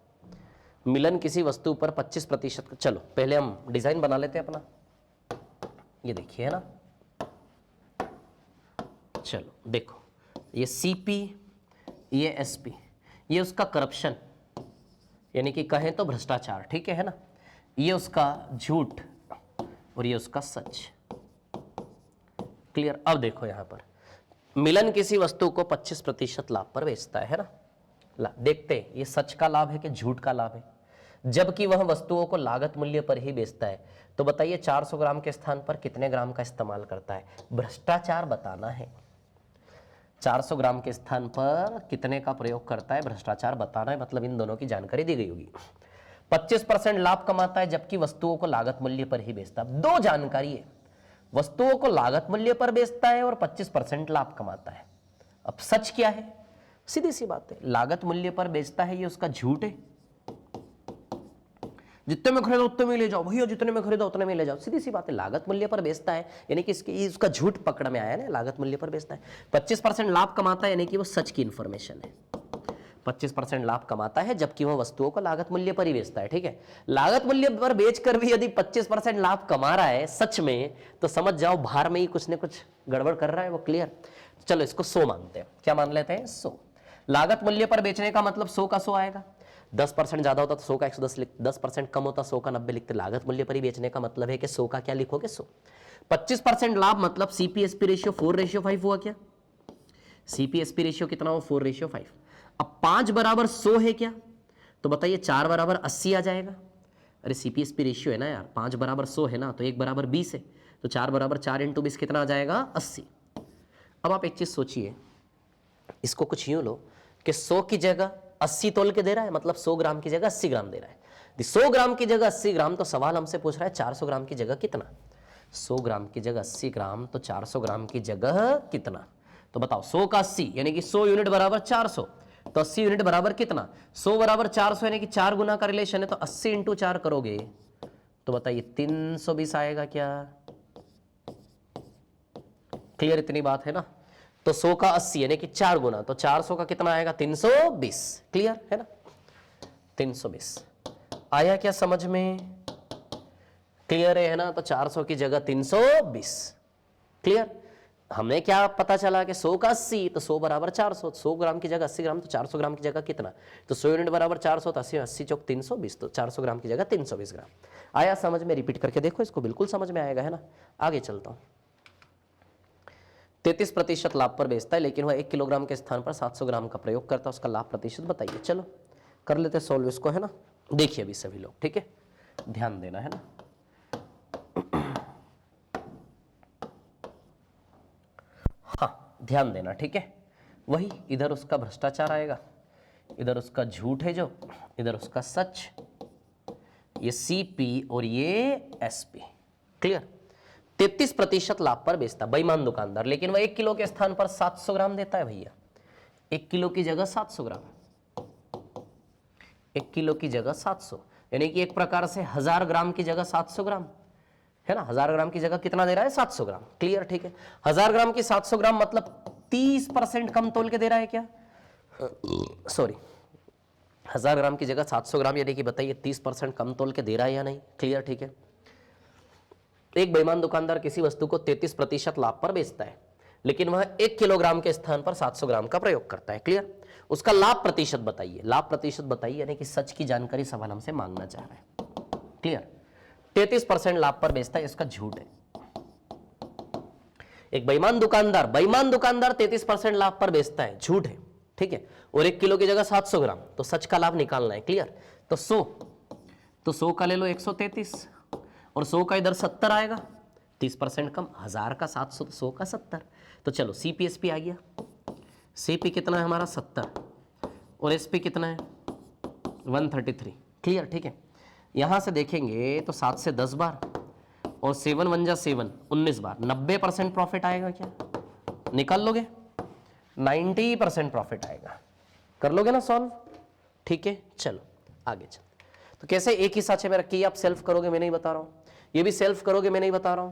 मिलन किसी वस्तु पर 25%, चलो पहले हम डिजाइन बना लेते हैं अपना। ये देखिए, है ना। चलो देखो, ये CP, ये SP, ये उसका करप्शन, यानी कि कहें तो भ्रष्टाचार। ठीक है ना। ये उसका झूठ और ये उसका सच। क्लियर? अब देखो यहां पर मिलन किसी वस्तु को 25% लाभ पर बेचता है ना। देखते हैं ये सच का लाभ है कि झूठ का लाभ है। जबकि वह वस्तुओं को लागत मूल्य पर ही बेचता है। तो बताइए 400 ग्राम के स्थान पर कितने ग्राम का इस्तेमाल करता है? भ्रष्टाचार बताना है। 400 ग्राम के स्थान पर कितने का प्रयोग करता है, भ्रष्टाचार बताना है, मतलब इन दोनों की जानकारी दी गई होगी। 25% लाभ कमाता है जबकि वस्तुओं को लागत मूल्य पर ही बेचता है। दो जानकारी है, वस्तुओं को लागत मूल्य पर बेचता है और 25% लाभ कमाता है। अब सच क्या है? सीधी सी बात है, लागत मूल्य पर बेचता है, ये उसका झूठ है। जितने में खरीदो उतने में ले जाओ भैया, जितने में खरीदो उतने में ले जाओ, सीधी सी बात है। लागत मूल्य पर बेचता है यानी कि इसका झूठ पकड़ में आया ना, लागत मूल्य पर बेचता है। 25% लाभ कमाता है यानी कि वो सच की इंफॉर्मेशन है। 25% लाभ कमाता है जबकि वह वस्तुओं को लागत मूल्य पर ही बेचता है। ठीक है, लागत मूल्य पर बेचकर भी यदि 25% लाभ कमा रहा है सच में, तो समझ जाओ बाहर में ही कुछ न कुछ गड़बड़ कर रहा है वो, क्लियर। चलो इसको 100 मानते हैं। क्या मान लेते हैं? 100। लागत मूल्य पर बेचने का मतलब 100 का 100 आएगा। 10% ज्यादा होता तो 100 का 110 लिखते, 10% कम होता 100 का 90 लिखते। लागत मूल्य पर ही बेचने का मतलब है कि 100 का क्या लिखोगे? 100। 25% लाभ मतलब सीपीएसपी रेशियो 4:5 हुआ क्या? सीपीएसपी रेशियो कितना हो? 4:5। अब 5 बराबर 100 है क्या? तो बताइए 4 बराबर 80 आ जाएगा। अरे सीपीएसपी रेशियो है ना यार, 5 बराबर 100 है ना, तो 1 बराबर 20 है, तो 4 बराबर 4 × 20 कितना आ जाएगा? 80। अब आप एक चीज सोचिए, इसको कुछ यूं लो कि 100 की जगह 80 तोल के दे रहा है, मतलब 100 ग्राम की जगह 80 ग्राम दे रहा है। 100 ग्राम की जगह 80 ग्राम, तो सवाल हमसे पूछ रहा है 400 ग्राम की जगह कितना? 100 ग्राम की जगह 80 ग्राम, तो 400 ग्राम की जगह कितना? तो बताओ 100 का 80 यानी कि 100 यूनिट बराबर 400, तो 80 यूनिट बराबर कितना? 100 बराबर 400 यानी कि 4 गुना का रिलेशन है, तो 80 × 4 करोगे तो बताइए 320 आएगा क्या? क्लियर इतनी बात है ना? तो 100 का 80 यानी कि 4 गुना, तो 400 का कितना आएगा? 320। क्लियर है ना? 320 आया क्या समझ में? क्लियर है ना? तो 400 की जगह 320। क्लियर? हमें क्या पता चला कि 100 का 80, तो 100 बराबर 400, 100 ग्राम की जगह 80 ग्राम, तो 400 ग्राम की जगह कितना? तो 100 यूनिट बराबर 400, तो 80 चौक 320, तो 400 ग्राम की जगह 320 ग्राम। आया समझ में? रिपीट करके देखो इसको, बिल्कुल समझ में आएगा, है ना? आगे चलता हूं। 33% लाभ पर बेचता है लेकिन वह 1 किलोग्राम के स्थान पर 700 ग्राम का प्रयोग करता है, उसका लाभ प्रतिशत बताइए। चलो कर लेते सॉल्व इसको, है ना? देखिए अभी सभी लोग, ठीक है, ध्यान देना, है ना? हाँ ध्यान देना, ठीक है। वही इधर उसका भ्रष्टाचार आएगा, इधर उसका झूठ है जो, इधर उसका सच, ये सीपी और ये एसपी। क्लियर? 33% लाभ पर बेचता बेईमान दुकानदार, लेकिन वह 1 किलो के स्थान पर 700 ग्राम देता है भैया। 1 किलो की जगह 700 ग्राम, 1 किलो की जगह 700, यानी कि एक प्रकार से 1000 ग्राम की जगह 700 ग्राम, है ना? 1000 ग्राम की जगह कितना दे रहा है? 700 ग्राम। क्लियर? ठीक है। 1000 ग्राम की 700 ग्राम मतलब 30% कम तोल के दे रहा है क्या? सॉरी, 1000 ग्राम की जगह 700 ग्राम, यानी कि बताइए 30% कम तोल के दे रहा है या नहीं? क्लियर? ठीक है। एक बेईमान दुकानदार किसी वस्तु को 33% लाभ पर बेचता है लेकिन वह 1 किलोग्राम के स्थान पर 700 ग्राम का प्रयोग करता है। क्लियर? उसका लाभ प्रतिशत बताइए, लाभ प्रतिशत बताइए, यानी कि सच की जानकारी सवाल हमसे मांगना चाह रहा है। क्लियर? 33% लाभ पर बेचता है, इसका झूठ है। एक बेईमान दुकानदार 33% लाभ पर बेचता है, झूठ है, ठीक है। और 1 किलो की जगह 700 ग्राम, तो सच का लाभ निकालना है। क्लियर? तो 100 का ले लो 133, और 100 का इधर 70 आएगा, 30% कम, 1000 का 700, 100 का 70, तो चलो सीपीएसपी आ गया। सीपी कितना है हमारा? 70, और एसपी कितना है? 133। क्लियर? ठीक है। यहां से देखेंगे तो 7 से 10 बार और 7 1 जा 7, 19 बार, 90% प्रॉफिट आएगा क्या? निकाल लोगे? 90% प्रॉफिट आएगा। कर लोगे ना सॉल्व? ठीक है, चलो आगे चल। तो कैसे? एक ही साँचे में रखिए, आप सेल्फ करोगे, मैं नहीं बता रहा हूं, ये भी सेल्फ करोगे, मैं नहीं बता रहा हूं।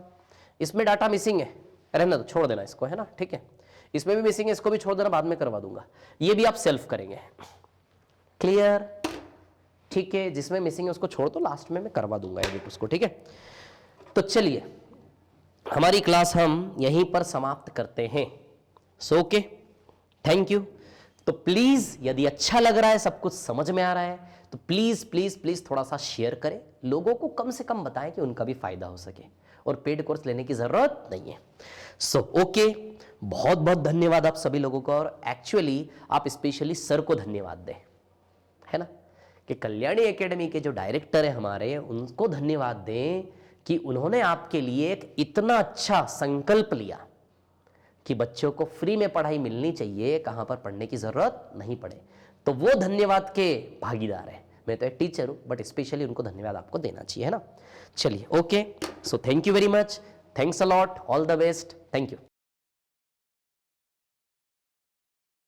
इसमें डाटा मिसिंग है, रहना तो, छोड़ देना इसको, है ना? ठीक है। इसमें भी मिसिंग है, इसको भी छोड़ देना, बाद में करवा दूंगा। ये भी आप सेल्फ करेंगे। क्लियर? ठीक है। जिसमें मिसिंग है उसको छोड़ दो, लास्ट में मैं करवा दूंगा एडिट उसको, ठीक है। तो चलिए हमारी क्लास हम यहीं पर समाप्त करते हैं। So okay, thank you. तो प्लीज यदि अच्छा लग रहा है, सब कुछ समझ में आ रहा है, तो प्लीज प्लीज प्लीज थोड़ा सा शेयर करें, लोगों को कम से कम बताएं कि उनका भी फायदा हो सके, और पेड कोर्स लेने की जरूरत नहीं है। सो ओके, बहुत बहुत धन्यवाद आप सभी लोगों को, और एक्चुअली आप स्पेशली सर को धन्यवाद दें, है ना, कि कल्याणी एकेडमी के जो डायरेक्टर है हमारे, उनको धन्यवाद दें कि उन्होंने आपके लिए एक इतना अच्छा संकल्प लिया कि बच्चों को फ्री में पढ़ाई मिलनी चाहिए, कहाँ पर पढ़ने की ज़रूरत नहीं पड़े। तो वो धन्यवाद के भागीदार हैं। मैं तो एक टीचर हूँ, बट स्पेशली उनको धन्यवाद आपको देना चाहिए, है ना। चलिए, okay, so thank you very much, thanks a lot, all the best, thank you.